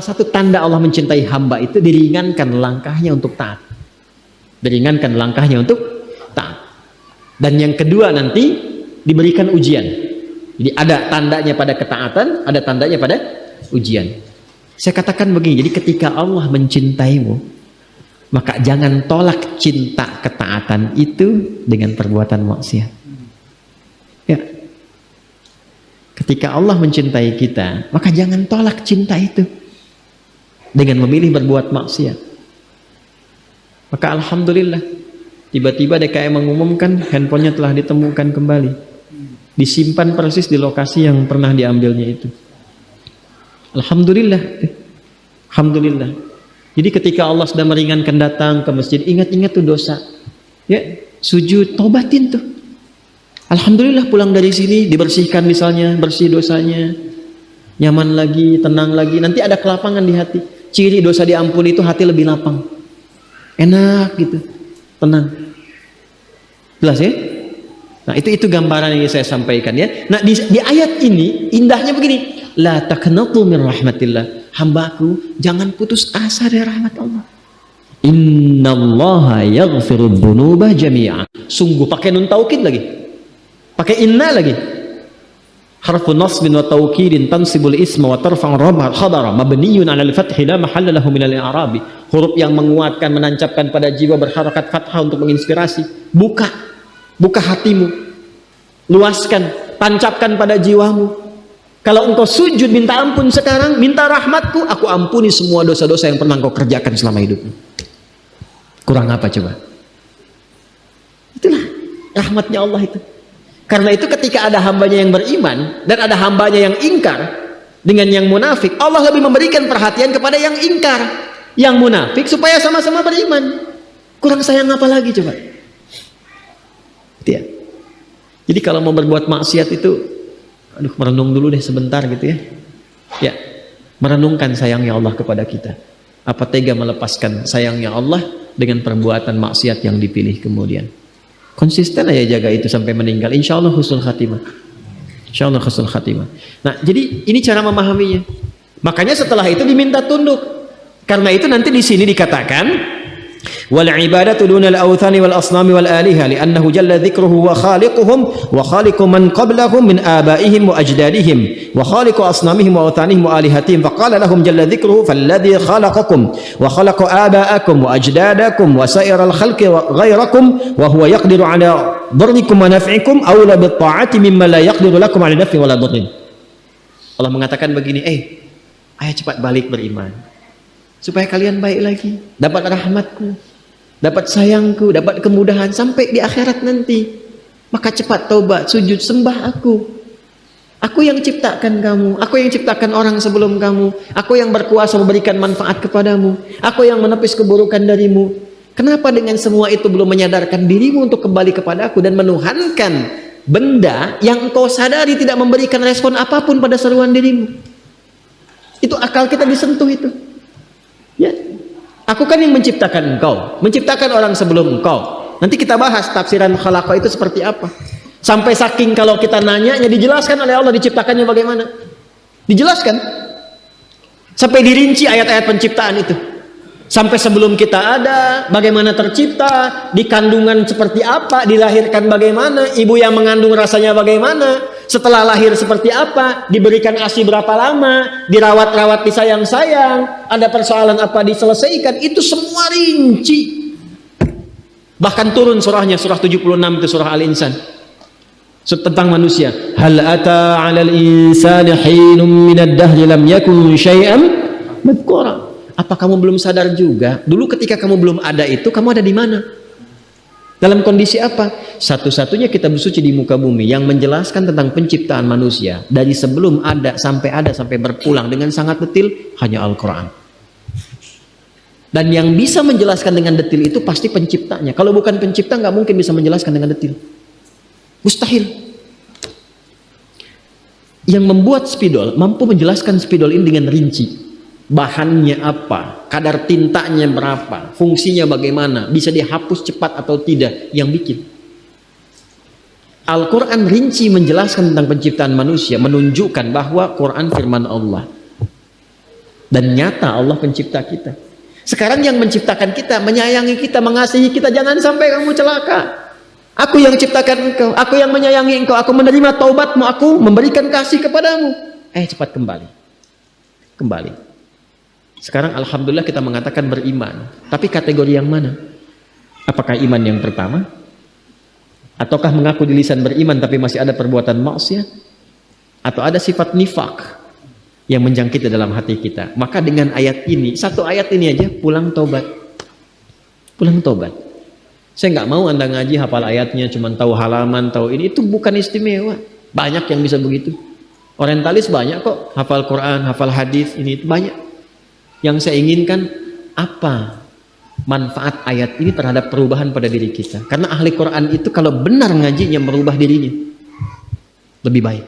satu tanda Allah mencintai hamba itu diringankan langkahnya untuk taat. Diringankan langkahnya untuk taat. Dan yang kedua nanti diberikan ujian. Jadi ada tandanya pada ketaatan, ada tandanya pada ujian. Saya katakan begini, jadi ketika Allah mencintaimu, maka jangan tolak cinta ketaatan itu dengan perbuatan maksiat. Ya. Ketika Allah mencintai kita, maka jangan tolak cinta itu dengan memilih berbuat maksiat. Maka alhamdulillah, tiba-tiba DKM mengumumkan handphonenya telah ditemukan kembali, disimpan persis di lokasi yang pernah diambilnya itu. Alhamdulillah, alhamdulillah. Jadi ketika Allah sudah meringankan datang ke masjid, ingat-ingat tuh dosa, ya sujud, tobatin tuh. Alhamdulillah pulang dari sini dibersihkan misalnya, bersih dosanya, nyaman lagi, tenang lagi. Nanti ada kelapangan di hati. Ciri dosa diampuni itu hati lebih lapang, enak gitu, tenang. Jelas ya? Nah itu gambaran yang saya sampaikan ya. Nah di ayat ini indahnya begini, la taqnatu min rahmatillah. Hambaku jangan putus asa dari rahmat Allah. Innallaha yaghfiru dzunuba jami'a. Sungguh pakai nun taukid lagi, pakai inna lagi. Harfu nasbin wa taukidin tansibul isma wa tarfa'u khabara mabniyun 'ala al-fathi la mahalla lahu min al-i'rabi. Huruf yang menguatkan, menancapkan pada jiwa berharakat fathah untuk menginspirasi. Buka hatimu, luaskan, tancapkan pada jiwamu. Kalau engkau sujud minta ampun sekarang, minta rahmatku, aku ampuni semua dosa-dosa yang pernah engkau kerjakan selama hidupmu. Kurang apa coba? Itulah rahmatnya Allah itu. Karena itu ketika ada hambanya yang beriman dan ada hambanya yang ingkar dengan yang munafik, Allah lebih memberikan perhatian kepada yang ingkar, yang munafik, supaya sama-sama beriman. Kurang sayang apa lagi coba? Itu ya. Jadi kalau mau berbuat maksiat itu, merenung dulu deh sebentar gitu ya. Ya, merenungkan sayangnya Allah kepada kita. Apa tega melepaskan sayangnya Allah dengan perbuatan maksiat yang dipilih kemudian. Konsisten aja jaga itu sampai meninggal. Insya Allah husnul khatimah. Insya Allah husnul khatimah. Nah, jadi ini cara memahaminya. Makanya setelah itu diminta tunduk. Karena itu nanti di sini dikatakan wal ibadatu dunal awthani wal asnami wal aliha li'annahu jalla dzikruhu wa khaliquhum wa khaliqu man qablahum min abaihim wa ajdadihim wa khaliqu asnamihim wa awthanihim wa alihatihim faqala lahum jalla dzikruhu falladzi khalaqakum wa khalaqa aba'akum wa ajdadakum wa sa'iral khalqi ghairakum wa huwa yaqdiru ala dharrikum wa naf'ikum awla bit ta'ati mimma la yaqdiru lakum ala naf'i wala dharrin. Allah mengatakan begini, ayo cepat balik beriman supaya kalian baik lagi, dapat rahmatku, dapat sayangku, dapat kemudahan sampai di akhirat nanti. Maka cepat taubat, sujud, sembah aku. Aku yang ciptakan kamu, aku yang ciptakan orang sebelum kamu, aku yang berkuasa memberikan manfaat kepadamu, aku yang menepis keburukan darimu. Kenapa dengan semua itu belum menyadarkan dirimu untuk kembali kepada aku dan menuhankan benda yang engkau sadari tidak memberikan respon apapun pada seruan dirimu? Itu akal kita disentuh itu. Ya, aku kan yang menciptakan engkau, menciptakan orang sebelum engkau. Nanti kita bahas tafsiran khalaqa itu seperti apa. Sampai saking kalau kita nanya, dijelaskan oleh Allah diciptakannya bagaimana. Dijelaskan. Sampai dirinci ayat-ayat penciptaan itu. Sampai sebelum kita ada, bagaimana tercipta, di kandungan seperti apa, dilahirkan bagaimana, ibu yang mengandung rasanya bagaimana, setelah lahir seperti apa, diberikan ASI berapa lama, dirawat-rawat, disayang-sayang, ada persoalan apa diselesaikan, itu semua rinci. Bahkan turun surahnya, surah 76 itu surah Al-Insan. Tentang manusia. Hal ata 'alal insani hinum minad dahri lam yakun syai'an madhkura. Apa kamu belum sadar juga? Dulu ketika kamu belum ada itu, kamu ada di mana? Dalam kondisi apa? Satu-satunya kitab suci di muka bumi yang menjelaskan tentang penciptaan manusia dari sebelum ada sampai berpulang dengan sangat detil hanya Al-Quran. Dan yang bisa menjelaskan dengan detil itu pasti penciptanya. Kalau bukan pencipta nggak mungkin bisa menjelaskan dengan detil. Mustahil. Yang membuat spidol mampu menjelaskan spidol ini dengan rinci. Bahannya apa, kadar tintanya berapa, fungsinya bagaimana, bisa dihapus cepat atau tidak, yang bikin. Al-Quran rinci menjelaskan tentang penciptaan manusia, menunjukkan bahwa Quran firman Allah. Dan nyata Allah pencipta kita. Sekarang yang menciptakan kita, menyayangi kita, mengasihi kita, jangan sampai kamu celaka. Aku yang ciptakan engkau, aku yang menyayangi engkau, aku menerima taubatmu, aku memberikan kasih kepadamu. Cepat kembali. Kembali. Sekarang alhamdulillah kita mengatakan beriman. Tapi kategori yang mana? Apakah iman yang pertama? Ataukah mengaku di lisan beriman tapi masih ada perbuatan maksiat? Atau ada sifat nifak yang menjangkiti dalam hati kita? Maka dengan ayat ini, satu ayat ini aja, pulang tobat. Pulang tobat. Saya nggak mau Anda ngaji hafal ayatnya, cuma tahu halaman, tahu ini. Itu bukan istimewa. Banyak yang bisa begitu. Orientalis banyak kok, hafal Quran, hafal hadis, ini itu banyak. Yang saya inginkan, apa manfaat ayat ini terhadap perubahan pada diri kita? Karena ahli Quran itu kalau benar ngajinya merubah dirinya, lebih baik.